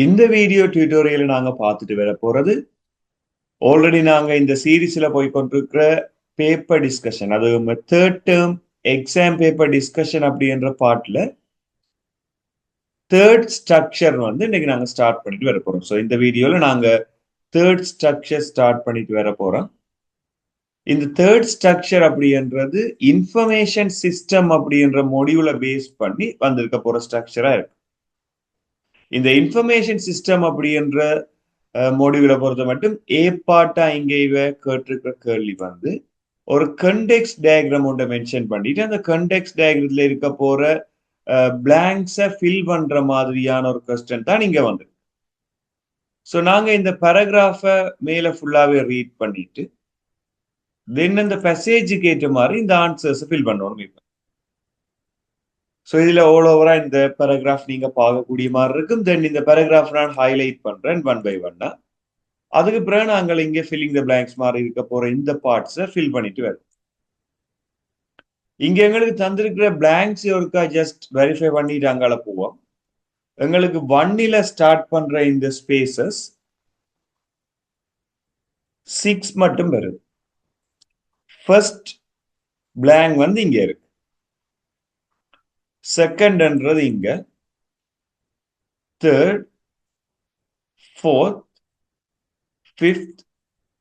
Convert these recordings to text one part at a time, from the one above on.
இந்த video tutorial நாங்க பார்த்துட்டு வர போறது ஆல்ரெடி நாங்க இந்த சீரீஸ்ல போய் கொண்டிருக்கிற பேப்பர் டிஸ்கஷன், அது third term exam paper discussion அப்படின்ற பார்ட்ல தேர்ட் ஸ்ட்ரக்சர் இன்னைக்கு நாங்க ஸ்டார்ட் பண்ணிட்டு வர போறோம். ஸோ இந்த வீடியோல நாங்க தேர்ட் ஸ்ட்ரக்சர் ஸ்டார்ட் பண்ணிட்டு வர போறோம். இந்த தேர்ட் ஸ்ட்ரக்சர் அப்படின்றது இன்ஃபர்மேஷன் சிஸ்டம் அப்படின்ற மொடியூலை பேஸ் பண்ணி வந்திருக்க போற ஸ்ட்ரக்சரா இருக்கு. இந்த இன்ஃபர்மேஷன் சிஸ்டம் அப்படின்ற மொடியூலை பொறுத்த மட்டும் ஏ பார்ட்டா இங்க கேட்டிருக்கிற கேள்வி ஒரு கண்டெக்ஸ்ட் டயக்ராம் ஒன்றை மென்ஷன் பண்ணிட்டு அந்த கண்டெக்ஸ்ட் டயக்ராம்ல இருக்க போற பிளாங்க்ஸை ஃபில் பண்ற மாதிரியான ஒரு கொஸ்டின் தான் இங்க வந்து. ஸோ நாங்க இந்த பேராகிராஃபை மேல ஃபுல்லாவே ரீட் பண்ணிட்டு தென் இந்த பேசேஜுக்கு ஏற்ற மாதிரி இந்த ஆன்சர்ஸ் ஃபில் பண்ணணும் இப்போ. ஸோ இதுல ஆல் ஓவரா இந்த பேராகிராஃப் நீங்க பார்க்கக்கூடிய மாதிரி இருக்கும். தென் இந்த பேராகிராஃப் நான் ஹைலைட் பண்றேன் ஒன் பை ஒன்னா. அதுக்கு பிறகு நாங்கள் இங்கே ஃபில்லிங் த பிளாங்க்ஸ் மாதிரி இருக்க போற இந்த பார்ட்ஸை ஃபில் பண்ணிட்டு வரோம். இங்க எங்களுக்கு தந்திருக்கிற பிளாங்க்ஸ் ஒருக்கா ஜஸ்ட் வெரிஃபை பண்ணிட்டு அங்கால போவோம். எங்களுக்கு ஒன்னில ஸ்டார்ட் பண்ற இந்த ஸ்பேசஸ் 6 மட்டும் வருது. ஃபர்ஸ்ட் பிளாங்க் இங்க இருக்கு, செகண்ட்ன்றது இங்க, தேர்ட், ஃபோர்த், ஃபிஃப்த்,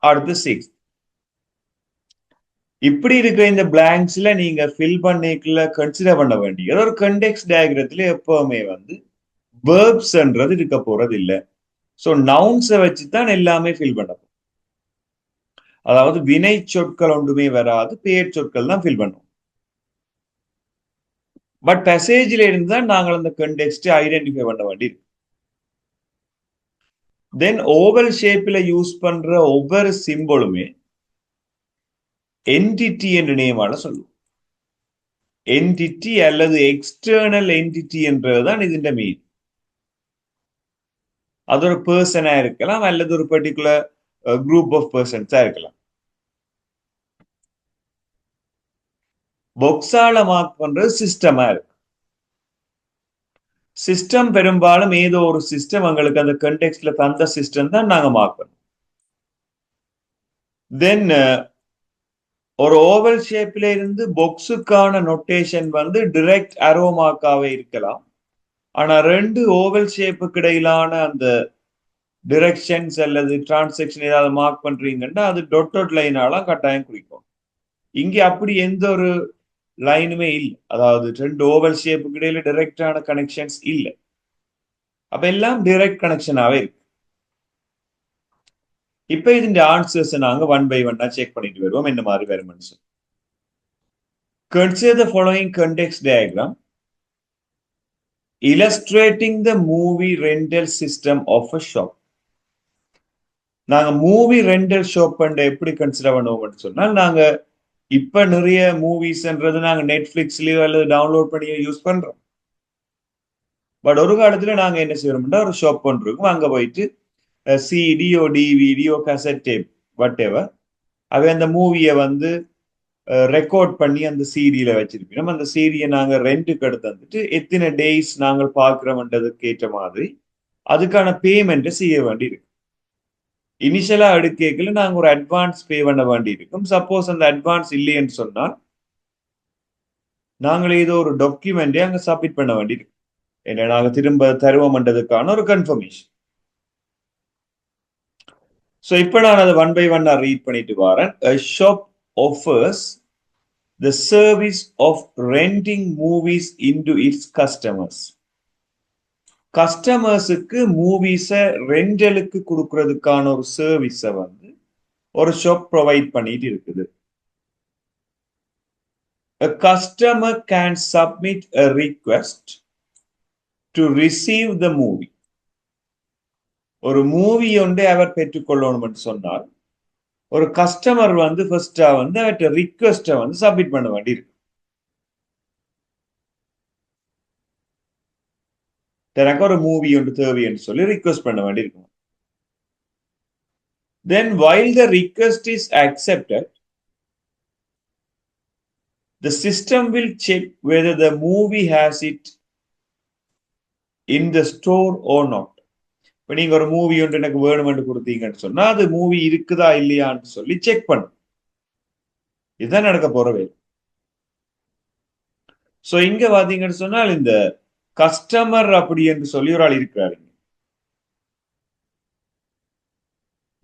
அடுத்து சிக்ஸ்த். இப்படி இருக்கிற இந்த பிளாங்க்ஸ்ல நீங்க ஃபில் பண்ணிக்கல கன்சிடர் பண்ண வேண்டிய ஒரு கண்டெக்ஸ்ட் டயக்ராத்துல எப்பவுமே வேர்ப்ஸ்ன்றது இருக்க போறது இல்லை. ஸோ நவுன்ஸை வச்சுதான் எல்லாமே ஃபில் பண்ண போகும். அதாவது வினை சொற்கள் ஒன்றுமே வராது, பெயர் சொற்கள் தான் ஃபில் பண்ணுவோம். பட் பேசேஜ்ல இருந்து தான் நாங்கள் அந்த கண்டெக்ஸ்ட் ஐடென்டிஃபை பண்ண வேண்டியிருக்கு. தென் ஓவல் ஷேப்ல யூஸ் பண்ற ஒவ்வொரு சிம்பிளுமே என்டிட்டி என்ற நேமால சொல்லுவோம். என்டிட்டி அல்லது எக்ஸ்டர்னல் என்டிட்டி என்றதுதான் இதுன்ற மீன். அது ஒரு பர்சனா இருக்கலாம் அல்லது ஒரு பர்டிகுலர் குரூப் ஆஃப் பர்சன்ஸா இருக்கலாம். பொக்ஸால மார்க் பண்றது சிஸ்டமா இருக்கு. சிஸ்டம் பெரும்பாலும் ஏதோ ஒரு சிஸ்டம் எங்களுக்கு அந்த கண்டெக்ஸ்ட்ல தந்த சிஸ்டம் தான் நாங்க மார்க் பண்ணுவோம். தென் ஒரு ஓவல் ஷேப்ல இருந்து பொக்ஸுக்கான நொட்டேஷன் டிரெக்ட் அரோ மார்க்காவே இருக்கலாம். ஆனா ரெண்டு ஓவல் ஷேப்புக்கு இடையிலான அந்த டிரெக்ஷன்ஸ் அல்லது டிரான்சாக்ஷன் ஏதாவது மார்க் பண்றீங்கன்னா அது டொட் லைனால கட்டாயம் குறிக்கும். இங்க அப்படி எந்த ஒரு லைனுமே இல்லை. அதாவது ரெண்டு ஓவல் ஷேப்புக்கு இடையில டைரக்டான கனெக்ஷன்ஸ் இல்லை. அப்ப எல்லாம் டைரக்ட் கனெக்ஷனாவே இருக்கு. இப்ப இதுஇந்த ஆன்சர்ஸ் நாங்க ஒன் பை ஒன்னா செக் பண்ணிட்டு வருவோம். என்ன மாதிரி வரும்னு சொல்லி. Consider the following context diagram illustrating the movie rental system of a shop. நாங்க மூவி ரெண்டல் ஷாப் எப்படி கன்சிடர் பண்ணுவோம்னு சொன்னால், நாங்க இப்ப நிறைய மூவிஸ்ன்றது நாங்க நெட்ஃபிளிக்ஸ்லயோ அல்லது டவுன்லோட் பண்ணி யூஸ் பண்றோம். பட் ஒரு காலத்துல நாங்க என்ன செய்யறோம்னா ஒரு ஷாப் பண்றோம், அங்க போயிட்டு சிடியோ டிவிடியோ கசட் டேப் வாட் எவர் அவை அந்த மூவியை ரெக்கார்ட் பண்ணி அந்த சீடியில வச்சிருப்போம். அந்த சீடியை நாங்க ரெண்டுக்கு எடுத்து வந்துட்டு எத்தனை டேஸ் நாங்கள் பார்க்கிறோம்ன்றதுக்கு ஏற்ற மாதிரி அதுக்கான பேமெண்ட்டை செய்ய வேண்டியிருக்கு. இனிஷியலா எடுக்கல நாங்க ஒரு அட்வான்ஸ் பே பண்ண வேண்டி இருக்கும். சப்போஸ் அந்த அட்வான்ஸ் இல்லைன்னு சொன்னால் நாங்கள் ஏதோ ஒரு டாக்குமெண்டே அங்க சப்மிட் பண்ண வேண்டியிருக்கு. ஏன்னா நாங்க திரும்ப தருவோம்ன்றதுக்கான ஒரு கன்ஃபர்மேஷன். ஸோ இப்போ நான் அதை ஒன் பை ஒன்னா ரீட் பண்ணிட்டு வரேன். A shop offers the service of renting movies into its customers. கஸ்டமர்ஸுக்கு மூவிஸை ரெண்டலுக்கு கொடுக்கறதுக்கான ஒரு சர்வீஸை ஒரு ஷாப் ப்ரொவைட் பண்ணிட்டு இருக்குது. A customer can submit a request to receive the movie. ஒரு மூவி அவர் பெற்றுக்கொள்ளணும் சொன்னால் ஒரு கஸ்டமர் ஃபர்ஸ்டா அவற்றை ரிக்வெஸ்டை சப்மிட் பண்ண வேண்டியிருக்கு. எனக்கு ஒரு மூவி தேவைன்னு சொல்லி ரிக்வெஸ்ட் பண்ண வேண்டியிருக்கும். Then while the request is accepted, the system will check whether the movie has it in the store or not. இப்ப நீங்க ஒரு மூவி ஒன்று எனக்கு வேணுமென்று கொடுத்தீங்கன்னு சொன்னா அது மூவி இருக்குதா இல்லையான்னு சொல்லி செக் பண்ணும். இதுதான் நடக்க போறவே. சோ இங்க பாத்தீங்கன்னு சொன்னால் இந்த கஸ்டமர் அப்படி என்று சொல்லி ஒரு ஆள் இருக்கிறாரு.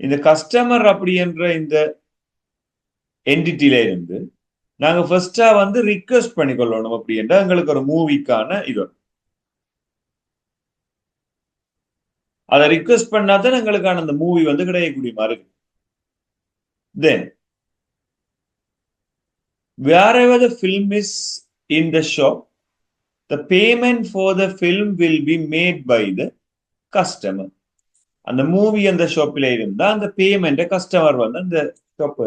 இந்த கஸ்டமர் அப்படி என்ற இந்த என்டிட்டில இருந்து நாங்க ஃபர்ஸ்டா வந்து ரிக்வெஸ்ட் பண்ணிக்கொள்ளணும். அப்படி என்றால் எங்களுக்கு ஒரு மூவிக்கான இது அதை ரிக்வெஸ்ட் பண்ணாதான் எங்களுக்கான அந்த மூவி வந்து கிடைக்கக்கூடிய மாதிரி. தென் wherever the film is in the shop, the payment for the film will be made by the customer. அந்த மூவி அந்த ஷாப்பில் இருந்தா அந்த பேமெண்ட் கஸ்டமர் வந்து அந்த shop.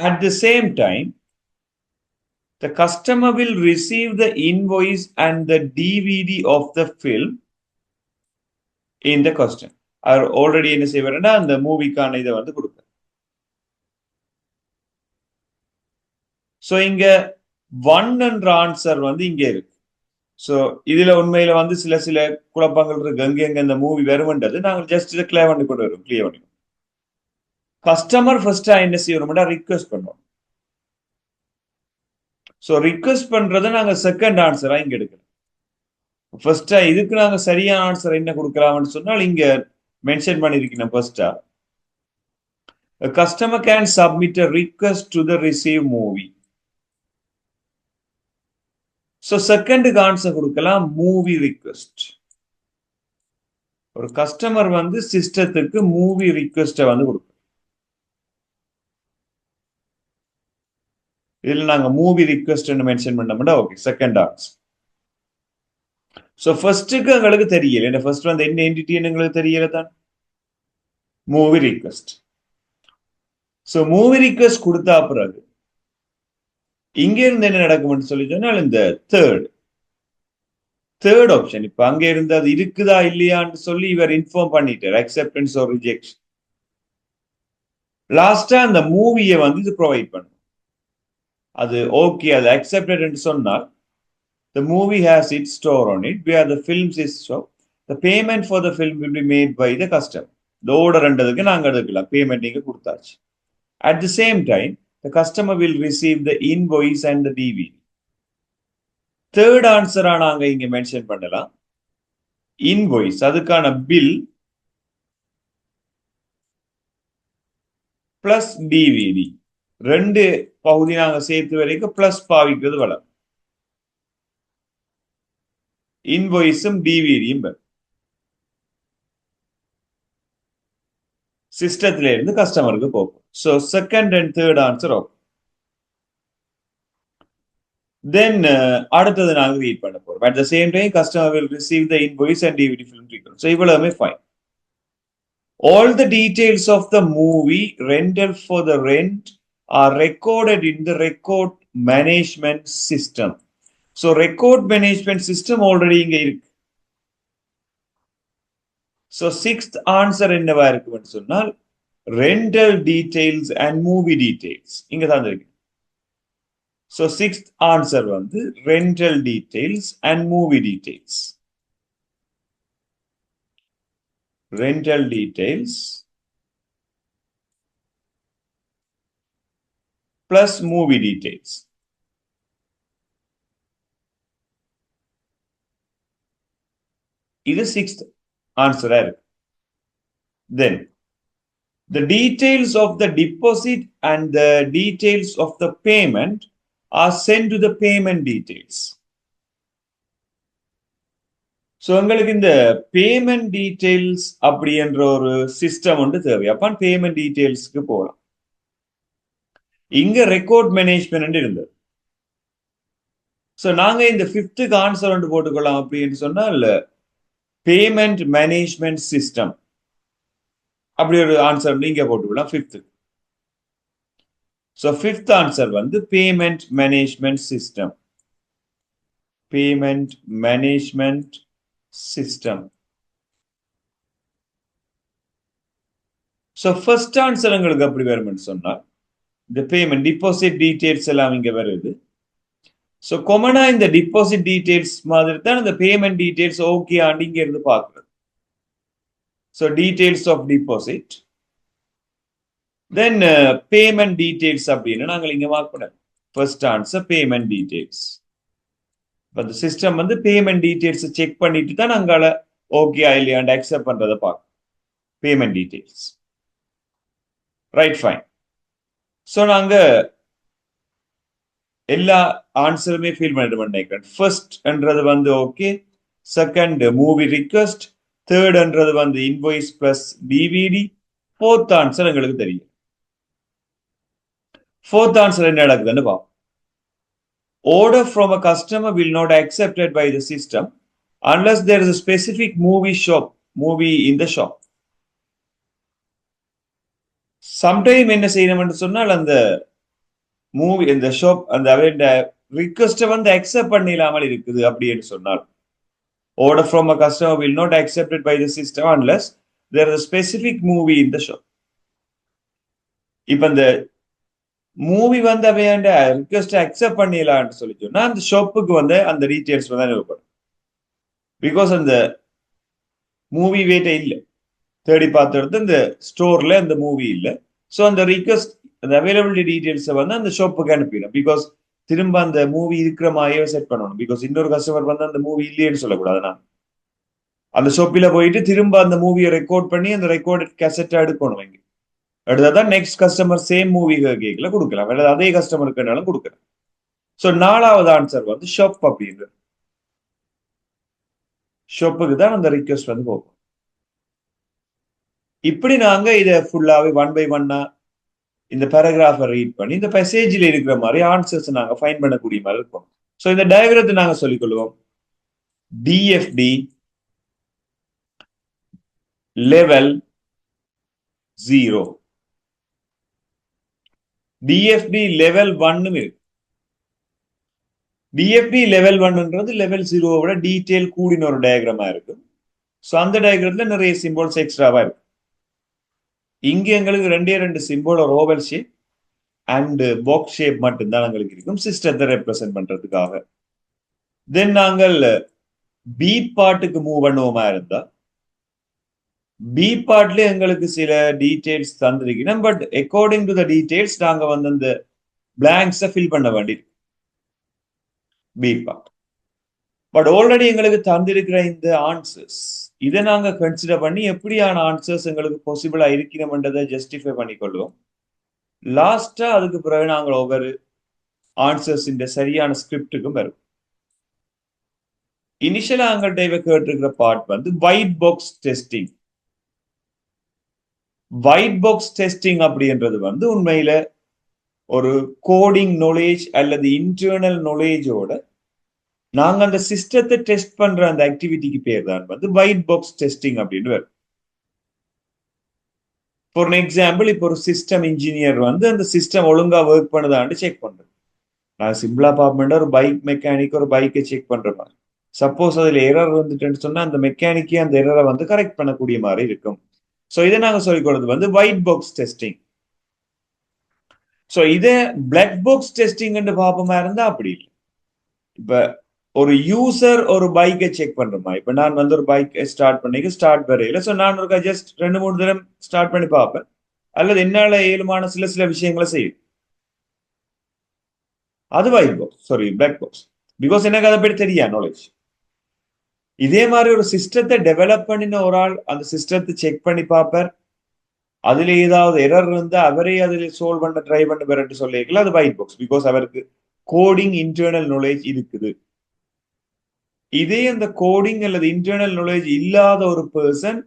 At the same time, the customer will receive the invoice and the DVD of the film in the custom. அவர் already என்ன செய்வாருன்னா அந்த மூவிக்கான இதை வந்து கொடுப்பார். சோ இங்க 1 என்ற ஆன்சர் வந்து இங்க இருக்கு. சோ இதுல உண்மையில வந்து சில குழப்பங்கள் இருக்கு. எங்க இந்த மூவி வரும்ன்றது நாங்கள் ஜஸ்ட் இதை கிளியர் பண்ணி கொண்டு வரும். கிளியர் பண்ணி கஸ்டமர் ஃபர்ஸ்டா என்ன செய்யணும்னா ரிக்வெஸ்ட் பண்ணுவோம். சோ ரிக்வெஸ்ட் பண்றதை நாங்க செகண்ட் ஆன்சரா இங்க எடுக்கிறோம். ஃபர்ஸ்டா இதுக்கு நாங்க சரியான ஆன்சர் என்ன கொடுக்கலாம்னு சொன்னால் இங்க மென்ஷன் பண்ணிருக்கீங்க. ஃபர்ஸ்டா a customer can submit a request to the receive movie. So செகண்டுக்கு ஆன்சர் கொடுக்கலாம் மூவி ரிக்வெஸ்ட். ஒரு கஸ்டமர் வந்து சிஸ்டத்துக்கு மூவி ரிக்வெஸ்ட வந்து கொடுக்கும். இதுல நாங்க மூவி ரிக்வெஸ்ட் மென்ஷன் பண்ணோம்னா ஓகே செகண்ட் ஆன்சர். சோ ஃபர்ஸ்ட்டுக்கு எங்களுக்கு தெரியல. இந்த ஃபர்ஸ்ட் வந்து என்ன என்டிட்டின்னு எங்களுக்கு தெரியல தான். Movie request. So movie request கொடுத்தா பிறகு இங்க இருந்து என்ன நடக்கும்னு சொல்லி சொன்னால் இந்த தேர்ட் ஆப்ஷன் இப்ப அங்க இருந்து அது இருக்குதா இல்லையான்னு சொல்லி இவர் இன்ஃபார்ம் பண்ணிட்டார். Acceptance or rejection. லாஸ்டா அந்த மூவியை வந்து இது ப்ரொவைட் பண்ணும். அது ஓகே அது அக்செப்டட் சொன்னால் the movie has its store on it where the films is show. The payment for the film will be made by the customer. The order என்றதுக்கு நாங்க எடுக்கலாம். பேமெண்ட் நீங்க கொடுத்தாச்சு. At the same time, the customer will receive the invoice and the DVD. Third ஆன்சரா நாங்க இங்க mention பண்ணலாம் invoice. அதுக்கான பில் பிளஸ் டிவிடி ரெண்டு பகுதி நாங்க சேர்த்து வரைக்கும் பிளஸ் பாவிக்கிறது வளம். இன்வாய்ஸும் டிவிடியும் சிஸ்டத்துல இருந்து கஸ்டமருக்கு போகும். So second and third answer okay. Then அடுத்தது நாங்க ரீட் பண்ண போறோம். At the same time customer will receive the invoice and DVD film record. So இவ்வளவுமே fine. All the details of the movie rental for the rent are recorded in the record management system. So record management system already இங்க இருக்கு. So sixth answer என்னவா இருக்குன்னு சொன்னால் rental details and movie details இங்க தான் இருக்கு. So sixth answer வந்து rental details and movie details. Rental details plus movie details. இது sixth answer. Then the details of the deposit and the details of the payment are sent to the payment details. So உங்களுக்கு இந்த payment details அப்படி என்ற ஒரு system வந்து தேவை. அப்ப payment டீடைல்ஸ்க்கு போகலாம். இங்க ரெக்கார்ட் மேனேஜ்மெண்ட் இருந்தது. சோ நாங்க இந்த ஃபிஃப்த்துக்கு ஆன்சர் வந்து போட்டுக்கலாம் அப்படின்னு சொன்னால் பேமெண்ட் மேனேஜ்மெண்ட் சிஸ்டம் அப்படி ஒரு ஆன்சர் நீங்க போட்டுக்கலாம் ஃபிஃப்த்து. சோ ஃபிஃப்த் ஆன்சர் வந்து payment management system. Payment management system. So first answer உங்களுக்கு அப்படி வரும்னு சொன்னா இந்த பேமெண்ட் டிபாசிட் டீடைல்ஸ் எல்லாம் இங்க வருது. ஸோ கொமனா இந்த டிபாசிட் டீடைல்ஸ் மாதிரி தான் இந்த பேமெண்ட் டீடைல்ஸ் ஓகே இங்க இருந்து பார்க்குறது. So details of deposit, then payment details அப்படின்னு நாங்கள் இங்க மார்க் பண்ண. First answer payment details. அந்த சிஸ்டம் வந்து பேமெண்ட் டீடைல்ஸ் செக் பண்ணிட்டு தான் நாங்கள் ஓகே இல்லையாண்டு அக்செப்ட் பண்றதை பார்க்கணும். Payment details, right, fine. So நாங்க எல்லா ஆன்சருமே ஃபீல் பண்ணிட்டு நினைக்கிறேன். ஃபர்ஸ்ட்ன்றது வந்து ஓகே, செகண்ட் மூவி ரிக்வெஸ்ட், தேர்ட்ன்றது வந்து invoice plus DVD, fourth answer எங்களுக்கு தெரியும். ஃபோர்த் ஆன்சர் என்ன நடக்குதுன்னு பார்ப்போம். Order from a customer will not accepted by the system unless there is a specific movie in the shop. Sometime என்ன செய்யணும்னு சொன்னால் அந்த மூவி இந்த ஷாப் அந்த அவருடைய ரிக்வெஸ்ட்டை வந்து அக்செப்ட் பண்ணிடாமல் இருக்குது அப்படின்னு சொன்னால், order from a customer will not accepted by the system unless there is a specific movie in the shop. இப்ப இந்த மூவி வந்து அவையாண்ட ரிக்வெஸ்ட் அக்செப்ட் பண்ணிடலான்னு சொல்லி சொன்னா அந்த ஷாப்புக்கு வந்து அந்த டீடைல்ஸ் தான் தேவைப்படும். பிகாஸ் அந்த மூவி வேட்டை இல்லை, தேடி பார்த்துறது இந்த ஸ்டோர்ல அந்த மூவி இல்லை. ஸோ அந்த ரிக்வெஸ்ட் அந்த அவைலபிலிட்டி டீடைல்ஸை வந்து அந்த ஷாப்புக்கு அனுப்பிடும். பிகாஸ் திரும்ப அந்த மூவி இருக்கிற மாதிரியே செட் பண்ணணும். பிகாஸ் இன்னொரு கஸ்டமர் வந்து அந்த மூவி இல்லையேன்னு சொல்லக்கூடாது. நான் அந்த ஷாப்பில் போயிட்டு திரும்ப அந்த மூவியை ரெக்கார்ட் பண்ணி அந்த ரெக்கார்டட் கேசட்டை எடுக்கணும். இங்கே எடுத்தாதான் நெக்ஸ்ட் கஸ்டமர் சேம் மூவி கேட்கல கொடுக்கலாம், அல்லது அதே கஸ்டமருக்குனாலும் கொடுக்கலாம். ஸோ நாலாவது ஆன்சர் வந்து ஷாப் அப்படின்றது. ஷாப்புக்கு தான் அந்த ரிக்வெஸ்ட் வந்து போகும். இப்படி நாங்க இதை ஃபுல்லாவே 1 by 1 இந்த பேராகிராஃபை ரீட் பண்ணி இந்த மெசேஜில் இருக்கிற மாதிரி ஆன்சர்ஸ் நாங்க ஃபைண்ட் பண்ணக்கூடிய மாதிரி இருக்கும். ஸோ இந்த டயக்ராத்தை நாங்க சொல்லிக்கொள்வோம். டிஎஃப்டி லெவல் 0, டிஎஃப்டி லெவல் 1 இருக்கு. டிஎஃப்டி லெவல் 1ன்றது லெவல் 0 விட டீடைல் கூடின ஒரு டயக்ராமா இருக்கு. ஸோ அந்த டயக்ராத்துல நிறைய சிம்பிள்ஸ் எக்ஸ்ட்ராவா இருக்கு. இங்க எங்களுக்கு 2 சிம்பிள், ஒரு oval shape and box shape மட்டும்தான் எங்களுக்கு இருக்கும் சிஸ்டத்தை ரெப்ரசென்ட் பண்றதுக்காக. தென் நாங்கள் பி பார்ட்டுக்கு மூவ் பண்ணுவோமா இருந்தா, பி பார்ட்ல எங்களுக்கு சில டீடைல்ஸ் தந்திருக்கணும். But according to the details நாங்க வந்து அந்த பிளாங்க்ஸை ஃபில் பண்ண வேண்டியிருக்கு பி பார்ட். பட் ஆல்ரெடி எங்களுக்கு தந்திருக்கிற இந்த ஆன்சர்ஸ் இதை நாங்க கன்சிடர் பண்ணி எப்படியான ஆன்சர்ஸ் எங்களுக்கு பாசிபிளா இருக்கணும்ன்றதை ஜஸ்டிஃபை பண்ணிக்கொள்வோம். லாஸ்டா அதுக்கு பிறகு நாங்கள் ஒவ்வொரு ஆன்சர்ஸ் இந்த சரியான ஸ்கிரிப்டுக்கும் வரும். இனிஷியலா எங்கள்கிட்ட இவ கேட்டிருக்கிற பார்ட் வந்து white box testing. White box testing அப்படின்றது வந்து உண்மையில ஒரு கோடிங் நாலேஜ் அல்லது இன்டர்னல் நாலேஜோட நாங்க அந்த சிஸ்டத்தை டெஸ்ட் பண்ற அந்த ஆக்டிவிட்டிக்கு பேர் தான் வந்து ஒயிட் பாக்ஸ் டெஸ்டிங் அப்படின்னு வரும். ஃபார் எக்ஸாம்பிள், இப்போ ஒரு சிஸ்டம் இன்ஜினியர் வந்து அந்த சிஸ்டம் ஒழுங்கா ஒர்க் பண்ணுதான்னு செக் பண்றேன். நான் சிம்பிளா பார்ப்பேன், ஒரு பைக் மெக்கானிக் ஒரு பைக்கை செக் பண்ற மாதிரி. சப்போஸ் அதுல எரர் வந்துட்டுன்னு சொன்னா அந்த மெக்கானிக்கே அந்த எரரை வந்து கரெக்ட் பண்ணக்கூடிய மாதிரி இருக்கும். ஸோ இதை நாங்க சொல்லிக் வந்து ஒயிட் பாக்ஸ் டெஸ்டிங். ஸோ இதே பிளாக் பாக்ஸ் டெஸ்டிங் பார்ப்போமா இருந்தா அப்படி இல்லை. இப்ப ஒரு யூசர் ஒரு பைக்கை செக் பண்றோமா, இப்ப நான் வந்து ஒரு பைக்கை ஸ்டார்ட் வரையில ஸோ நான் ஒரு ஜஸ்ட் 2-3 தடவை ஸ்டார்ட் பண்ணி பார்ப்பேன், அல்லது என்னால ஏழுமான சில விஷயங்களை செய்யும். அது white box, sorry black box. Because எனக்கு அதை பற்றி தெரியா நாலேஜ். இதே மாதிரி ஒரு சிஸ்டத்தை டெவலப் பண்ணின ஒரு ஆள் அந்த சிஸ்டத்தை செக் பண்ணி பார்ப்பார், அதுல ஏதாவது எரர் இருந்தா அவரே அதில் சோல்வ் பண்ண ட்ரை பண்ண பெறட்டு சொல்லிக்கலாம், அது ஒயிட் பாக்ஸ். பிகாஸ் அவருக்கு கோடிங் இன்டர்னல் நாலேஜ் இருக்குது. இதே அந்த கோடிங் அல்லது இன்டர்னல் நாலேஜ் இல்லாத ஒரு பர்சன்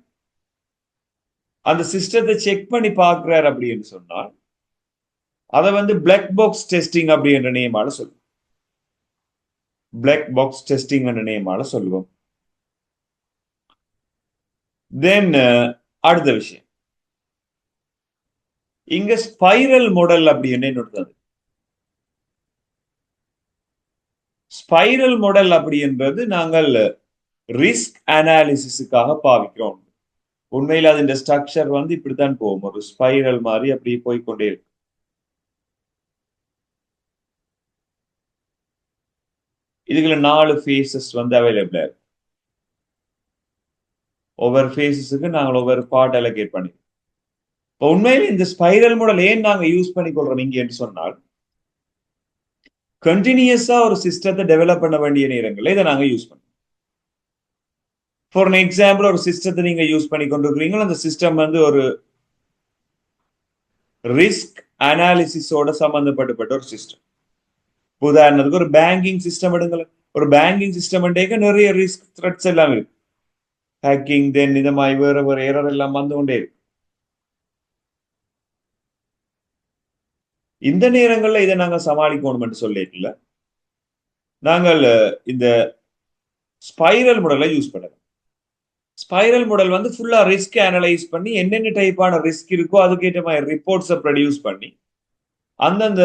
அந்த சிஸ்டத்தை செக் பண்ணி பார்க்கிறார் அப்படின்னு சொன்னால் அதை வந்து பிளாக் பாக்ஸ் டெஸ்டிங் அப்படின்ற நேமால சொல்லுவோம். பிளாக் பாக்ஸ் டெஸ்டிங் என்ற நேமால சொல்லுவோம். தென் அடுத்த விஷயம், இங்க ஸ்பைரல் மாடல் அப்படின்னு என்னது? ஸ்பைரல் மாடல் அப்படின்றது நாங்கள் ரிஸ்க் அனாலிசிஸுக்காக பாவிக்கிறோம். உண்மையில் அதன் ஸ்ட்ரக்சர் வந்து இப்படித்தான் போகும், ஒரு ஸ்பைரல் மாதிரி அப்படி போய்கொண்டே இருக்கு. இதுல 4 ஃபேஸஸ் வந்து அவைலபிளா இருக்கு. ஒவ்வொரு ஃபேஸஸுக்கு நாங்கள் ஒவ்வொரு பார்ட் அலோகேட் பண்ணி. இப்போ உண்மையில இந்த ஸ்பைரல் மாடல் ஏன் நாங்க யூஸ் பண்ணிக்கொள்றோம் இங்க என்று சொன்னால், கண்டினியூஸா ஒரு சிஸ்டத்தை டெவலப் பண்ண வேண்டிய நேரங்களில் இதை நாங்க யூஸ் பண்ணுவோம். ஃபார் எக்ஸாம்பிள், ஒரு சிஸ்டத்தை நீங்க யூஸ் பண்ணி கொண்டிருக்கிறீங்களோ, அந்த சிஸ்டம் வந்து ஒரு ரிஸ்க் அனாலிசிஸோட சம்பந்தப்பட்ட ஒரு சிஸ்டம். உதாரணத்துக்கு ஒரு பேங்கிங் சிஸ்டம் எடுங்களேன். ஒரு பேங்கிங் சிஸ்டம் நிறைய ரிஸ்க் த்ரெட்ஸ் எல்லாம் இருக்கு. ஹேக்கிங், தென் இந்த மாதிரி வேற வேற எரர் எல்லாம் வந்து கொண்டே இருக்கு. இந்த நேரங்கள்ல இதை நாங்க சமாளிக்கணும் சொல்லிக்கல, நாங்கள் இந்த ஸ்பைரல் மாடலை யூஸ் பண்ணுறோம். ஸ்பைரல் மாடல் வந்து ஃபுல்லா ரிஸ்க் அனலைஸ் பண்ணி என்னென்ன டைப்பான ரிஸ்க் இருக்கோ அதுக்கேற்ற மாதிரி ரிப்போர்ட்ஸை ப்ரொடியூஸ் பண்ணி அந்தந்த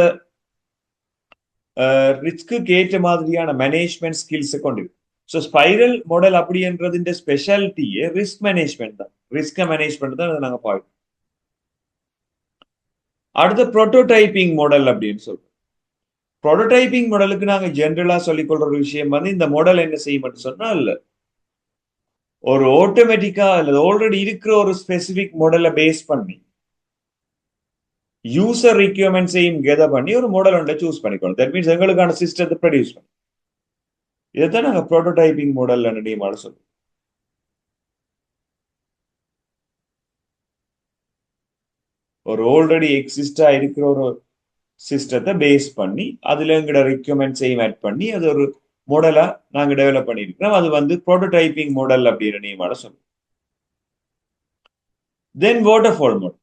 ரிஸ்க்கு ஏற்ற மாதிரியான மேனேஜ்மெண்ட் ஸ்கில்ஸை கொண்டு. ஸோ ஸ்பைரல் மாடல் அப்படின்றது இந்த ஸ்பெஷாலிட்டியே ரிஸ்க் மேனேஜ்மெண்ட் தான். ரிஸ்க் மேனேஜ்மெண்ட் தான் நாங்கள் பார்க்கணும். அடுத்த ப்ரோட்டோடைப்பிங் மாடல் அப்படின்னு சொல்றோம். ப்ரோட்டோடைப்பிங் மாடலுக்கு நாங்கள் ஜென்ரலா சொல்லிக்கொள்ற ஒரு விஷயம் வந்து, இந்த மாடல் என்ன செய்யும் சொன்னால், ஒரு ஆட்டோமேட்டிக்கா அல்லது ஆல்ரெடி இருக்கிற ஒரு ஸ்பெசிபிக் மாடலை பேஸ் பண்ணி யூசர் ரிக்வயர்மெண்ட்ஸையும் கெதர் பண்ணி ஒரு மாடல் ஒன்றை சூஸ் பண்ணிக்கணும். தட் மீன்ஸ் எங்களுக்கான சிஸ்டத்தை ப்ரொடியூஸ் பண்ணி. இதைத்தான் நாங்கள் ப்ரோட்டோடைப்பிங் மாடல் நேமால சொல்லுவோம். ஒரு ஆல்ரெடி எக்ஸிஸ்டா இருக்கிற ஒரு சிஸ்டத்தை பேஸ் பண்ணி அதுல எங்கட ரிக்வயர்மெண்ட்ஸையும் ஆட் பண்ணி அது ஒரு மாடலா நாங்க டெவலப் பண்ணியிருக்கிறோம். அது வந்து ப்ரோட்டோடைப்பிங் மாடல் அப்படின்ற நேமால சொல்லுவோம். தென் வாட்டர்ஃபால் மாடல்.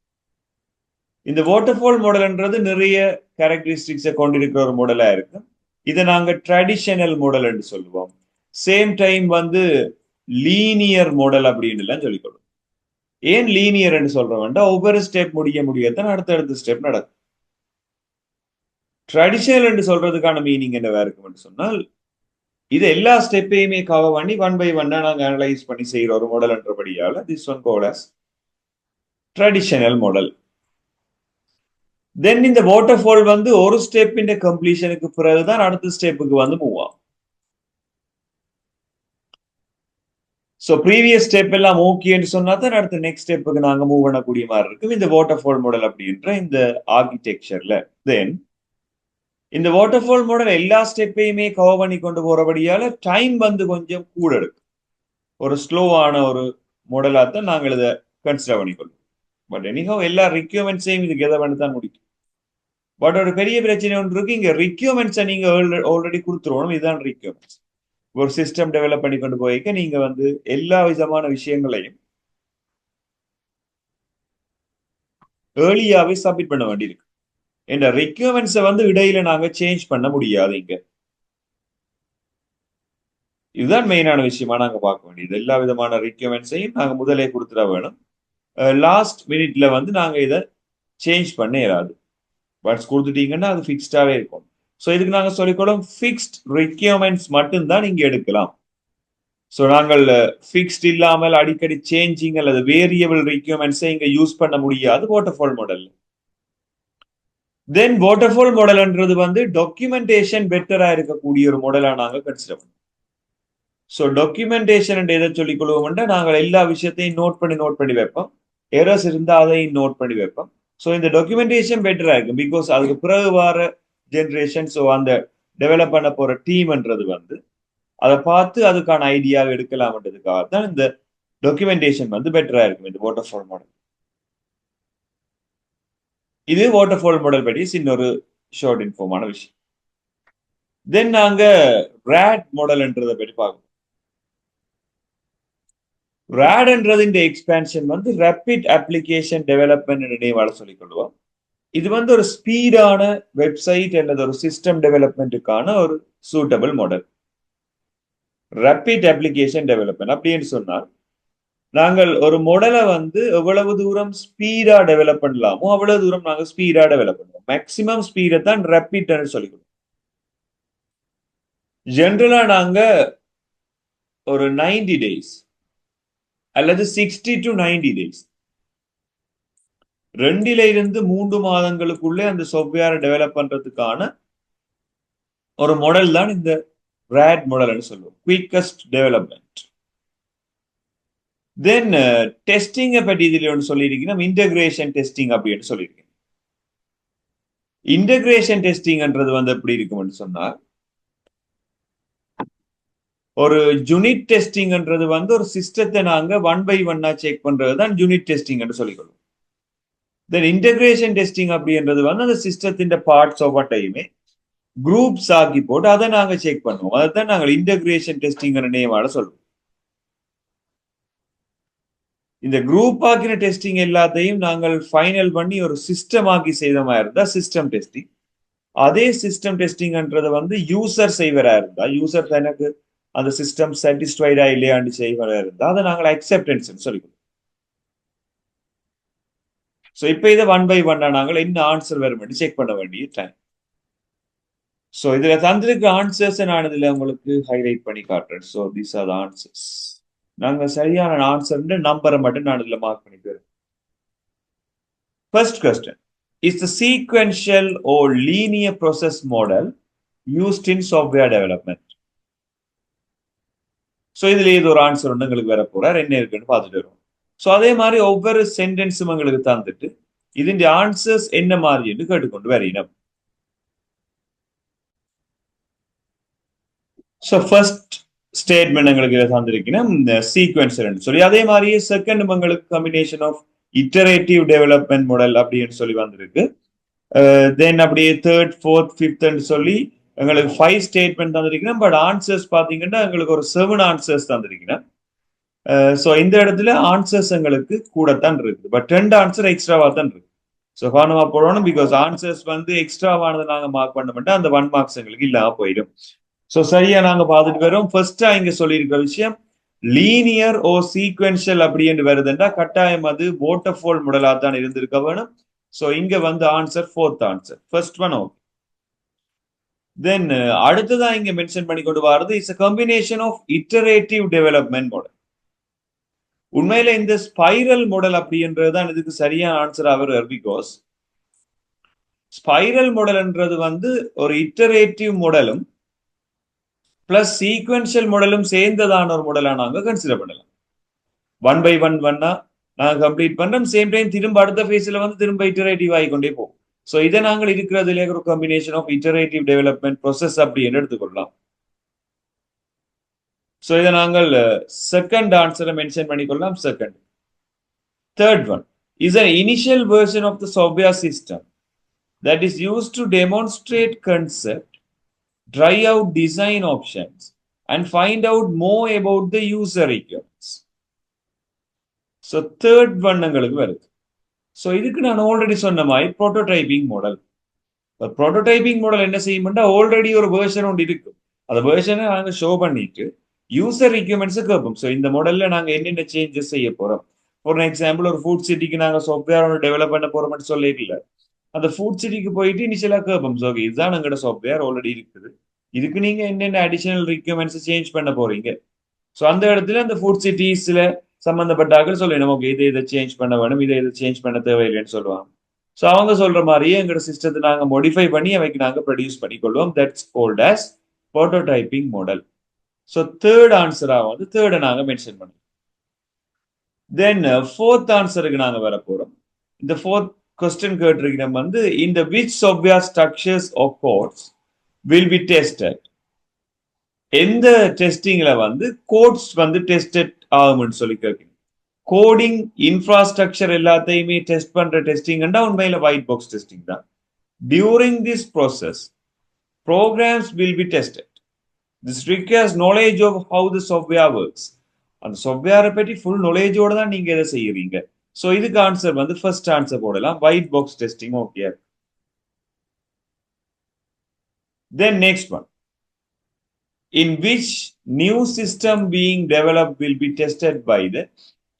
இந்த வாட்டர்ஃபால் மாடல்ன்றது நிறைய கேரக்டரிஸ்டிக்ஸை கொண்டிருக்கிற ஒரு மாடலா இருக்கு. இதை நாங்க ட்ரெடிஷனல் மாடல் என்று சொல்லுவோம். சேம் டைம் வந்து லீனியர் மாடல் அப்படின்னு எல்லாம் சொல்லிக்கொள்ளும். ஏன் லீனியர் என்று சொல்றோம்னா, ஒவ்வொரு ஸ்டெப் முடியத்தான் அடுத்தடுத்த ஸ்டெப் நடக்கும். ட்ரெடிஷனல் என்று சொல்றதுக்கான மீனிங் என்னவா இருக்கும் சொன்னால், இது எல்லா ஸ்டெப்பையுமே கவர் பண்ணி 1 by 1 நாங்க அனலைஸ் பண்ணி செய்யற ஒரு மாடல் என்றபடியால this one called as traditional model. Then இந்த வாட்டர்ஃபால் வந்து ஒரு ஸ்டெப்பின் கம்ப்ளீஷனுக்கு பிறகுதான் அடுத்த ஸ்டெப்புக்கு வந்து மூவ் ஆகும். ஸோ ப்ரீவியஸ் ஸ்டெப் எல்லாம் ஓகேன்னு சொன்னா தான் அடுத்த நெக்ஸ்ட் ஸ்டெப்புக்கு நாங்க மூவ் பண்ணக்கூடிய மாதிரி இருக்கும் இந்த வாட்டர்ஃபால் மாடல் அப்படின்ற இந்த ஆர்கிடெக்சர்ல. தென் இந்த வாட்டர்ஃபால் மாடல் எல்லா ஸ்டெப்பையுமே கவர் பண்ணி கொண்டு போறபடியால டைம் வந்து கொஞ்சம் கூட எடுக்கும். ஒரு ஸ்லோவான ஒரு மாடலா தான் நாங்கள் இதை கன்சிடர் பண்ணிக்கொள்வோம். பட் எனிஹோ எல்லா ரிக்வயர்மெண்ட்ஸையும் இது கெதர் பண்ணி தான் முடிக்கும். பட் ஒரு பெரிய பிரச்சனை ஒன்று இருக்கு. இங்க ரிக்வயர்மெண்ட்ஸை நீங்க ஆல்ரெடி கொடுத்துருவோம். இதுதான் ரிக்வயர்மெண்ட்ஸ். ஒரு சிஸ்டம் டெவலப் பண்ணி கொண்டு போய்க்க நீங்க வந்து எல்லா விதமான விஷயங்களையும் ஏர்லியாவே சப்மிட் பண்ண வேண்டியிருக்கு. இந்த ரிக்வயர்மெண்ட்ஸை வந்து இடையில நாங்க சேஞ்ச் பண்ண முடியாது. இங்க இதுதான் மெயினான விஷயமா நாங்க பார்க்க வேண்டியது. எல்லா விதமான ரிக்வயர்மெண்ட்ஸையும் நாங்க முதலே கொடுத்துட வேணும். லாஸ்ட் மினிட்ல வந்து நாங்க இதை சேஞ்ச் பண்ண இயலாது. பட்ஸ் கொடுத்துட்டீங்கன்னா அது ஃபிக்ஸ்டாவே இருக்கும். ஸோ இதுக்கு நாங்க சொல்லிக்கொள்ளும் ஃபிக்ஸ்ட் ரிக்வயர்மெண்ட்ஸ் மட்டும்தான் நீங்க எடுக்கலாம். ஸோ நாங்கள் ஃபிக்ஸ்ட் இல்லாமல் அடிக்கடி சேஞ்சிங் அல்லது வேரியபிள் ரிக்வயர்மெண்ட்ஸை இங்க யூஸ் பண்ண முடியாது வாட்டர்ஃபால் மாடல். தென் வாட்டர்ஃபால் மாடல்ன்றது வந்து டாக்குமெண்டேஷன் பெட்டரா இருக்கக்கூடிய ஒரு மாடலா நாங்க கன்சிடர் பண்ணுவோம். ஸோ டாக்குமெண்டேஷன் எதை சொல்லிக் கொள்வோம்னா, நாங்கள் எல்லா விஷயத்தையும் நோட் பண்ணி வைப்போம். எரர்ஸ் இருந்தா அதையும் நோட் பண்ணி வைப்போம். ஸோ இந்த டாக்குமெண்டேஷன் பெட்டரா இருக்கும். பிகாஸ் அதுக்கு பிறகு வர ஜென்ரேஷன், ஸோ அந்த டெவலப் பண்ண போற டீம்ன்றது வந்து அதை பார்த்து அதுக்கான ஐடியா எடுக்கலாம்ன்றதுக்காக தான் இந்த டாக்குமெண்டேஷன் வந்து பெட்டரா இருக்கும் இந்த வாட்டர்ஃபால் மாடல். இது வாட்டர்ஃபால் மாடல் பற்றி இன்னொரு ஷார்ட் இன்ஃபார்மான விஷயம். தென் நாங்க ரேட் மாடல்ன்றதை பற்றி பார்க்கணும். ரேட்ன்றது இந்த எக்ஸ்பேன்ஷன் வந்து ரேபிட் அப்ளிகேஷன் டெவலப்மெண்ட் நினைவால சொல்லிக் கொள்வோம். இது வந்து ஒரு ஸ்பீடான வெப்சைட் அல்லது ஒரு சிஸ்டம் டெவலப்மெண்ட்டுக்கான ஒரு suitable model. Rapid application development அப்படின்னு சொன்னால், நாங்கள் ஒரு மாடலை வந்து எவ்வளவு தூரம் ஸ்பீடா டெவலப் பண்ணலாமோ அவ்வளவு தூரம் நாங்கள் ஸ்பீடா டெவலப் பண்ணுவோம். மேக்சிமம் ஸ்பீடை தான் ரேபிட் சொல்லிக்கணும். ஜென்ரலா நாங்க ஒரு 90 days அல்லது 60 to 90 days 2 to 3 மாதங்களுக்குள்ளே அந்த சாஃப்ட்வேரை டெவலப் பண்றதுக்கான ஒரு மாடல் தான் இந்த RAD மாடல்னு சொல்லுவோம், குயிக்கஸ்ட் டெவலப்மெண்ட். தென் டெஸ்டிங்கை பற்றி இதில் ஒன்று சொல்லியிருக்கீங்கன்னா இன்டகிரேஷன் டெஸ்டிங் அப்படின்னு சொல்லியிருக்கேன். இன்டகிரேஷன் டெஸ்டிங்ன்றது வந்து எப்படி இருக்கும்னு சொன்னால், ஒரு யூனிட் டெஸ்டிங்ன்றது வந்து ஒரு சிஸ்டத்தை நாங்க 1 by 1 செக் பண்றது தான் யூனிட் டெஸ்டிங் என்று சொல்லிக்கொள்வோம். தென் இன்டகிரேஷன் டெஸ்டிங் அப்படின்றது வந்து அந்த சிஸ்டத்தின் பார்ட்ஸ் ஒவ்வொன்றையுமே குரூப்ஸ் ஆக்கி போட்டு அதை நாங்க செக் பண்ணுவோம். அதுதான் நாங்கள் இன்டகிரேஷன் டெஸ்டிங் நேமால சொல்லுவோம். இந்த குரூப் ஆக்கின டெஸ்டிங் எல்லாத்தையும் நாங்கள் ஃபைனல் பண்ணி ஒரு சிஸ்டம் ஆக்கி செய்த மாதிரி இருந்தா சிஸ்டம் டெஸ்டிங். அதே சிஸ்டம் டெஸ்டிங்ன்றது வந்து யூசர் செய்வரா இருந்தா, யூசர் எனக்கு அந்த சிஸ்டம் சாட்டிஸ்ஃபைடா இல்லையான்னு செய்வரா இருந்தா அதை நாங்கள் அக்செப்டன்ஸ் சொல்லிக்கணும். ஸோ இப்போ இதை 1 by 1 நாங்கள் என்ன ஆன்சர் வரும் செக் பண்ண வேண்டிய டைம். ஸோ இதுல தந்திருக்க ஆன்சர்ஸ் நான் இதுல உங்களுக்கு ஹைலைட் பண்ணி காட்டுறேன். So these are the answers. நாங்க சரியான ஆன்சர் நம்பரை மட்டும் நான் இதுல மார்க் பண்ணிக்கிறேன். First question, is the sequential or linear process model used in software development? So இதுல இது ஒரு ஆன்சர் ஒன்று எங்களுக்கு வர போறார், என்ன இருக்குன்னு பார்த்துட்டு வரும். ஸோ அதே மாதிரி ஒவ்வொரு சென்டென்ஸும் எங்களுக்கு தந்துட்டு இதுடைய ஆன்சர்ஸ் என்ன மாதிரி என்று கேட்டுக்கொண்டு வரையினோம். ஸோ ஃபர்ஸ்ட் ஸ்டேட்மெண்ட் எங்களுக்கு தந்திருக்கீங்கன்னா சீக்வென்சர் சொல்லி, அதே மாதிரியே செகண்ட் உங்களுக்கு combination of iterative development model அப்படின்னு சொல்லி வந்திருக்கு. தென் அப்படியே தேர்ட், ஃபோர்த், ஃபிஃப்த்ன்னு சொல்லி எங்களுக்கு 5 ஸ்டேட்மெண்ட் தந்திருக்கீங்கன்னா, பட் ஆன்சர்ஸ் பார்த்தீங்கன்னா எங்களுக்கு ஒரு 7 ஆன்சர்ஸ் தந்திருக்கீங்கன்னா. ஸோ இந்த இடத்துல ஆன்சர்ஸ் எங்களுக்கு கூடத்தான் இருக்குது, பட் 2 ஆன்சர் எக்ஸ்ட்ராவா தான் இருக்கு. ஸோ கவனமா போடணும், பிகாஸ் ஆன்சர்ஸ் வந்து எக்ஸ்ட்ராவானதை நாங்க மார்க் பண்ண மாட்டோம், அந்த 1 மார்க்ஸ் எங்களுக்கு இல்லாம போயிடும். ஸோ சரியா நாங்க பார்த்துட்டு வரோம். ஃபர்ஸ்டா இங்க சொல்லியிருக்கிற விஷயம் லீனியர் ஓ சீக்வென்ஷியல் அப்படின்னு வருதுன்னா கட்டாயம் அது வாட்டர்ஃபால் மாடலா தான் இருந்திருக்க வேணும். ஸோ இங்க வந்து answer fourth answer, first one okay. Then அடுத்ததான் இங்க மென்ஷன் பண்ணி கொண்டு வர்றது it's a combination of iterative development model. உண்மையில இந்த ஸ்பைரல் மாடல் அப்படின்றதுதான் இதுக்கு சரியான ஆன்சர் ஆகுது, பிகாஸ் ஸ்பைரல் மாடல்ன்றது வந்து ஒரு இட்டரேட்டிவ் மாடலும் பிளஸ் சீக்வென்ஷியல் மாடலும் சேர்ந்ததான ஒரு மாடலா நாங்க கன்சிடர் பண்ணலாம். 1 by 1 நாங்க கம்ப்ளீட் பண்றோம், சேம் டைம் திரும்ப அடுத்த ஃபேஸ்ல வந்து திரும்ப இட்டரேட்டிவ் ஆகிக்கொண்டே போகும். ஸோ இதை நாங்கள் இருக்கிறதுல ஒரு combination of iterative development process அப்படின்னு எடுத்துக்கொள்ளலாம். ஸோ இதை நாங்கள் செகண்ட் ஆன்சரை மென்ஷன் பண்ணிக்கொள்ளலாம். Second. Third one is an initial version of the software system that is used to demonstrate concept, try out design options and find out more about the user requirements. So third one எங்களுக்கு வருது. So இதுக்கு நான் already சொன்ன மாதிரி prototyping model. Prototyping model என்ன செய்யும்னா already ஒரு version ஒன்று இருக்கும், அந்த வேர்ஷனை நாங்கள் ஷோ பண்ணிட்டு யூசர் ரிக்வயர்மெண்ட்ஸை கேட்போம். ஸோ இந்த மாடல்ல நாங்கள் என்னென்ன சேஞ்சஸ் செய்ய போறோம். ஃபார் எக்ஸாம்பிள் ஒரு ஃபுட் சிட்டிக்கு நாங்கள் சாஃப்ட்வேர் ஒன்று டெவலப் பண்ண போறோம்னு சொல்லிக்கல, அந்த ஃபுட் சிட்டிக்கு போயிட்டு இனிஷியலா கேட்போம். ஸோ இதுதான் எங்களோட சாஃப்ட்வேர் ஆல்ரெடி இருக்குது, இதுக்கு நீங்க என்னென்ன அடிஷனல் ரிக்வயர்மெண்ட்ஸ் சேஞ்ச் பண்ண போறீங்க. ஸோ அந்த இடத்துல அந்த ஃபுட் சிட்டிஸ்ல சம்பந்தப்பட்டாக்கள் சொல்லணும், ஓகே இதை சேஞ்ச் பண்ண வேணும், இதை சேஞ்ச் பண்ண தேவையில்லைன்னு சொல்லுவாங்க. ஸோ அவங்க சொல்ற மாதிரியே எங்களோட சிஸ்டத்தை நாங்கள் மாடிஃபை பண்ணி அவைக்கு நாங்கள் ப்ரொடியூஸ் பண்ணிக்கொள்வோம். That's called as prototyping model. So third ஆன்சரா வந்து தேர்டை நாங்கள் மென்ஷன் பண்ணுவோம். தென் ஃபோர்த் ஆன்சருக்கு நாங்கள் வர போறோம். இந்த ஃபோர்த் கொஸ்டின் கேட்டிருக்கிற வந்து இந்த which software structures of codes will be tested. எந்த டெஸ்டிங்ல வந்து கோட்ஸ் வந்து டெஸ்டட் ஆகும்னு சொல்லி கேட்கணும். கோடிங் இன்ஃப்ராஸ்ட்ரக்சர் எல்லாத்தையுமே டெஸ்ட் பண்ற டெஸ்டிங்னா உண்மையில ஒயிட் பாக்ஸ் டெஸ்டிங் தான். During this process programs will be tested. This requires knowledge of how the software works. அந்த சாஃப்ட்வேரை பற்றி ஃபுல் நாலேஜோட தான் நீங்க எதை செய்யறீங்க. ஸோ இதுக்கு ஆன்சர் வந்து ஃபர்ஸ்ட் ஆன்சர் போடலாம், white box testing. Okay. Then next one, in which new system being developed will be tested by the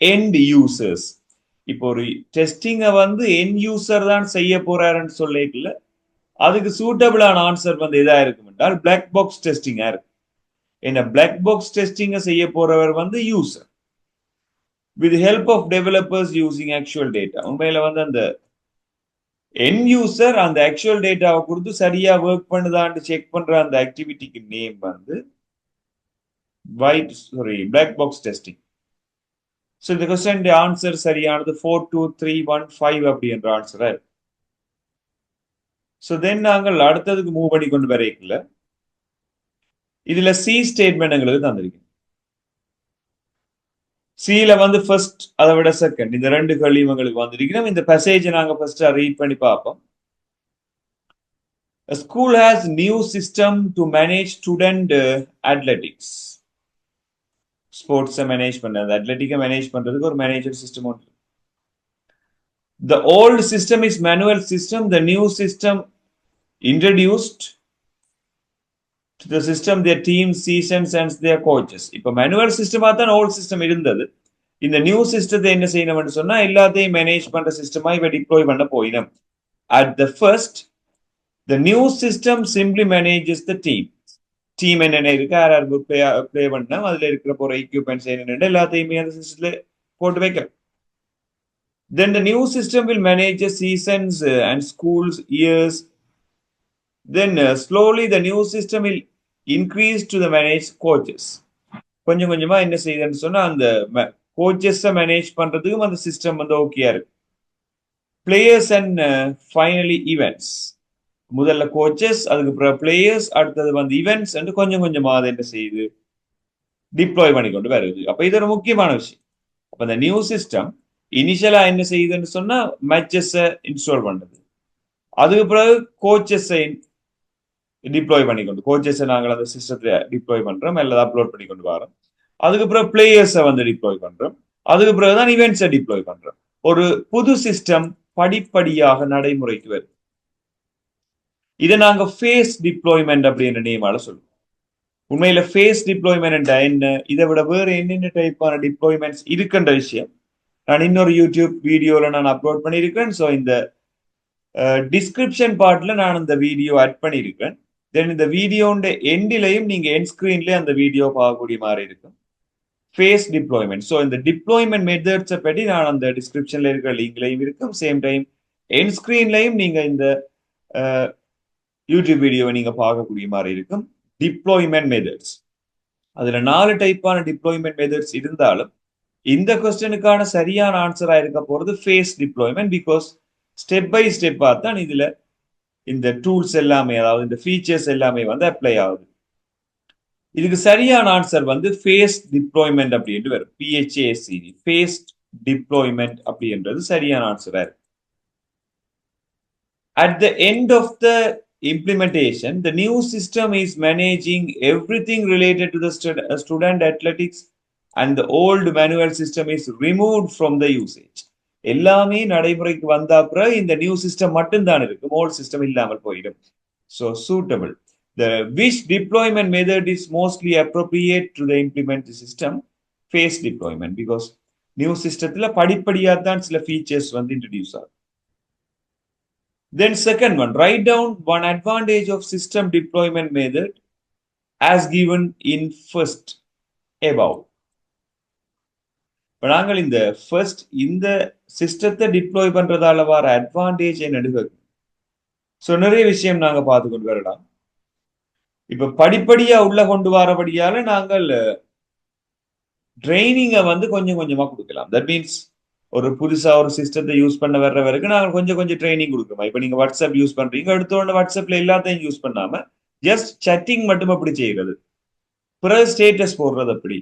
end users. இப்போ ஒரு டெஸ்டிங்கை வந்து எண்ட் யூசர் தான் செய்ய போறாருன்னு சொல்லிக்கல, அதுக்கு சூட்டபிளான ஆன்சர் வந்து எதா இருக்கும் என்றால் பிளாக் பாக்ஸ் டெஸ்டிங்கா இருக்கு. என்ன பிளாக் பாக்ஸ் டெஸ்டிங்கை செய்ய போறவர் வந்து user with help of developers using actual data. உண்மையில வந்து அந்த எண்ட் யூசர் அந்த ஆக்சுவல் டேட்டாவை கொடுத்து சரியா ஒர்க் பண்ணுதான்னு செக் பண்ற அந்த ஆக்டிவிட்டிக்கு நேம் வந்து black box testing. So இந்த கொஸ்டின் ஆன்சர் சரியானது 42315 அப்படின்ற ஆன்சர். ஸோ தென் நாங்கள் அடுத்ததுக்கு மூவ் பண்ணி கொண்டு வரைக்கல. இதுல சி ஸ்டேட்மெண்ட் எங்களுக்கு தந்திருக்கு. சில வந்து ஃபர்ஸ்ட் அதை விட செகண்ட் இந்த ரெண்டு கேள்வியும் எங்களுக்கு வந்திருக்கிறோம். இந்த பேசேஜ் நாங்க ஃபர்ஸ்ட் ரீட் பண்ணி பார்ப்போம். A school has new system to manage student athletics. ஸ்போர்ட்ஸை மேனேஜ் பண்ணது, அத்லெட்டிக்கை மேனேஜ் பண்றதுக்கு ஒரு மேனேஜர் சிஸ்டம் ஒன்று. The old system is manual system. The new system introduced to the system their team, seasons and their coaches. இப்போ manual சிஸ்டமா தான் volt system இருந்தது. இந்த நியூ சிஸ்டத்தை என்ன செய்யணும்னு சொன்னா எல்லாத்தையும் மேனேஜ் பண்ற சிஸ்டமா இவ டிப்ளாய் பண்ண போயிடும். At the first, the new system simply manages the team. Team என்னென்ன இருக்கு, யார் பிளே பண்ணா அதுல இருக்கிற போற எக்யூப்மெண்ட்ஸ் என்னென்ன எல்லாத்தையுமே அந்த சிஸ்டத்துல போட்டு வைக்கலாம். Then the new system will manage the seasons and schools years. Then slowly the new system will increase to the manage coaches. கொஞ்சம் கொஞ்சமா என்ன செய்யுதுன்னு சொன்னா அந்த கோச்சஸை மேனேஜ் பண்றதுக்கும் அந்த சிஸ்டம் வந்து ஓகேயா இருக்கு. Players and finally events. முதல்ல கோச்சஸ், அதுக்கு பிளேயர்ஸ், அடுத்தது வந்து ஈவெண்ட்ஸ் என்று கொஞ்சம் கொஞ்சமா அதை என்ன செய்யுது டிப்ளாய் பண்ணி கொண்டு வருது. அப்ப இது ஒரு முக்கியமான விஷயம். அப்ப இந்த நியூ சிஸ்டம் இனிஷியலா என்ன செய்யுதுன்னு சொன்னா மேட்சஸை இன்ஸ்டால் பண்றது, அதுக்கு பிறகு கோச்சஸை டிப்ளாய் பண்ணிக்கொண்டு கோச்சஸை நாங்கள் அந்த சிஸ்டத்தை டிப்ளாய் பண்றோம், எல்லாம் அப்லோட் பண்ணி கொண்டு வரோம். அதுக்கு பிறகு பிளேயர்ஸை வந்து டிப்ளாய் பண்றோம், அதுக்கு பிறகுதான் ஈவெண்ட்ஸை டிப்ளாய் பண்றோம். ஒரு புது சிஸ்டம் படிப்படியாக நடைமுறைக்கு வருது. இதை நாங்க ஃபேஸ் டிப்ளாய்மெண்ட் அப்படின்ற நேமால சொல்லுவோம். உண்மையில ஃபேஸ் டிப்ளாய்மெண்ட் என்ன, இதை விட வேற என்னென்ன டைப்பான டிப்ளாய்மெண்ட்ஸ் இருக்குன்ற விஷயம் நான் இன்னொரு யூடியூப் வீடியோல நான் அப்லோட் பண்ணியிருக்கேன். ஸோ இந்த டிஸ்கிரிப்ஷன் பார்ட்ல நான் இந்த வீடியோ ஆட் பண்ணியிருக்கேன். தென் இந்த வீடியோட எண்டிலையும் நீங்க என் ஸ்கிரீன்ல அந்த வீடியோ பார்க்கக்கூடிய மாதிரி இருக்கும். Phase deployment. ஸோ இந்த டிப்ளாய்மெண்ட் மெத்தட்ஸை பற்றி நான் அந்த டிஸ்கிரிப்ஷன்ல இருக்கிற லிங்க்லையும் இருக்கும். சேம் டைம் என் ஸ்கிரீன்லையும் நீங்க இந்த யூடியூப் வீடியோவை நீங்க பார்க்கக்கூடிய மாதிரி இருக்கும். டிப்ளாய்மெண்ட் மெத்தட்ஸ் அதுல 4 டைப்பான டிப்ளாய்மெண்ட் மெத்தட்ஸ் இருந்தாலும் இந்த கொஸ்டினுக்கான சரியான ஆன்சரா இருக்க போறது phase deployment. Because step by ஸ்டெப்பா தான் இதுல இந்த டூல்ஸ் எல்லாமே, அதாவது இந்த ஃபீச்சர்ஸ் எல்லாமே வந்து அப்ளை ஆகுது. இதுக்கு சரியான ஆன்சர் வந்து ஃபேஸ் டிப்ளாய்மெண்ட் அப்படின்ட்டு வரும். PHASED ஃபேஸ் டிப்ளாய்மெண்ட் அப்படின்றது சரியான ஆன்சரா இருக்கு. At the end of the implementation, the new system is managing everything related to the student athletics and the old manual system is removed from the usage. எல்லாமே நடைமுறைக்கு வந்த அப்புறம் இந்த நியூ சிஸ்டம் மட்டும்தான் இருக்கும், ஓல்ட் சிஸ்டம் இல்லாமல் போயிடும். So suitable. The which deployment method is mostly appropriate to the implement the system? Phase deployment, because new systemத்துல படிப்படியா தான் சில features வந்து introduce ஆகும். Then second one, write down one advantage of system deployment method as given in first above. இப்போ நாங்கள் இந்த first இந்த சிஸ்டத்தை டிப்ளாய் பண்றதால வர அட்வான்டேஜ் என்ன? ஸோ நிறைய விஷயம் நாங்கள் பார்த்து கொண்டு வரலாம். இப்ப படிப்படியா உள்ள கொண்டு வரபடியால நாங்கள் ட்ரைனிங்கை வந்து கொஞ்சம் கொஞ்சமா கொடுக்கலாம். தட் மீன்ஸ் ஒரு புதுசா ஒரு சிஸ்டத்தை யூஸ் பண்ண வர்ற வரைக்கும் நாங்கள் கொஞ்சம் கொஞ்சம் ட்ரைனிங் கொடுக்கணும். இப்ப நீங்க வாட்ஸ்அப் யூஸ் பண்றீங்க, எடுத்தோட வாட்ஸ்அப்ல எல்லாத்தையும் யூஸ் பண்ணாம ஜஸ்ட் சேட்டிங் மட்டும் அப்படி செய்யறது, பிறகு ஸ்டேட்டஸ் போடுறது அப்படி,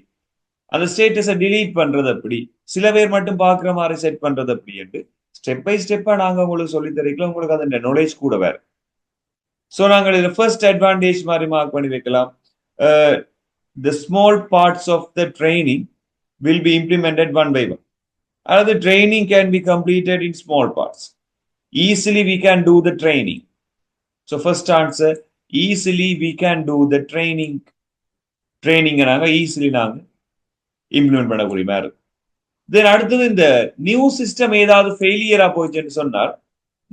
அந்த ஸ்டேட்டஸை டிலீட் பண்றது அப்படி, சில பேர் மட்டும் பாக்குற மாதிரி செட் பண்றது அப்படி என்று ஸ்டெப் பை ஸ்டெப்பா நாங்க உங்களுக்கு சொல்லி தரீங்களா, உங்களுக்கு அந்த நாலேஜ் கூட வேற. ஸோ நாங்கள் இதில் ஃபர்ஸ்ட் அட்வான்டேஜ் மாதிரி மார்க் பண்ணி வைக்கலாம். The small parts of the training will be implemented one by one. The training can be completed in small parts. Easily we can do the training. So first answer, easily we can do the training. Training நாங்க easily நாங்க implement பண்ணக்கூடிய மாதிரி. தென் அடுத்தது இந்த new system ஏதாவது ஃபெயிலியரா போச்சுன்னு சொன்னால்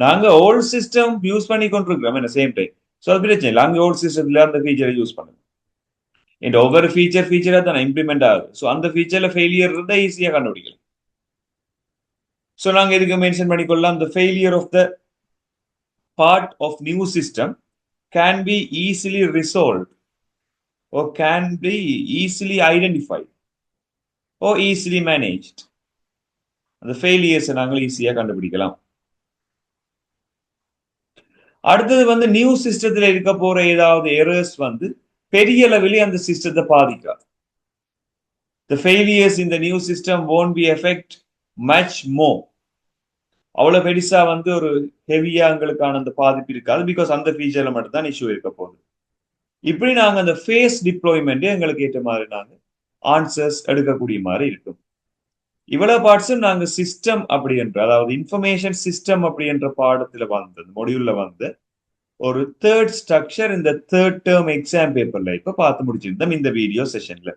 நாங்க ஓல்ட் சிஸ்டம் யூஸ் பண்ணி கொண்டிருக்கிறோம் என்ன சேம் டைம். ஸோ அது பிரச்சனை இல்லை, அங்கே ஓல்ட் சிஸ்டத்துல அந்த ஃபீச்சரை யூஸ் பண்ணுங்க. இந்த ஒவ்வொரு ஃபீச்சரா தான் இம்ப்ளிமெண்ட் ஆகுது. ஸோ அந்த ஃபீச்சர்ல ஃபெயிலியர் இருந்தால் ஈஸியாக கண்டுபிடிக்கலாம். ஸோ நாங்க இதுக்கு mention பண்ணிக்கொள்ளலாம், the failure of the part of new system can be easily resolved or can be easily identified or easily managed. அந்த ஃபெயிலியர்ஸை நாங்கள் ஈஸியா கண்டுபிடிக்கலாம். அடுத்தது வந்து நியூ சிஸ்டத்துல இருக்க போற ஏதாவது எரர்ஸ் வந்து பெரிய லெவலில் அந்த சிஸ்டத்தை பாதிக்காது. The failures in the new system won't be affect much more. அவ்வளவு பெருசா வந்து ஒரு ஹெவியா எங்களுக்கான அந்த பாதிப்பு இருக்காது. பிகாஸ் அந்த ஃபீச்சர்ல மட்டும் தான் இஷ்யூ இருக்க போகுது. இப்படி நாங்க அந்த ஃபேஸ் டிப்ளாய்மெண்ட் எங்களுக்கு ஏற்ற மாதிரி நாங்க ஆன்சர்ஸ் எடுக்கக்கூடிய மாதிரி இருக்கும். இவ்வளவு பார்ட்ஸும் நாங்க சிஸ்டம் அப்படி என்ற, அதாவது இன்ஃபர்மேஷன் சிஸ்டம் அப்படி என்ற பாடத்துல வந்தது, மொடியூல்ல வந்து ஒரு தேர்ட் ஸ்ட்ரக்சர் இந்த தேர்ட் டேர்ம் எக்ஸாம் பேப்பர்ல இப்ப பார்த்து முடிச்சிருந்தோம் இந்த வீடியோ செஷன்ல.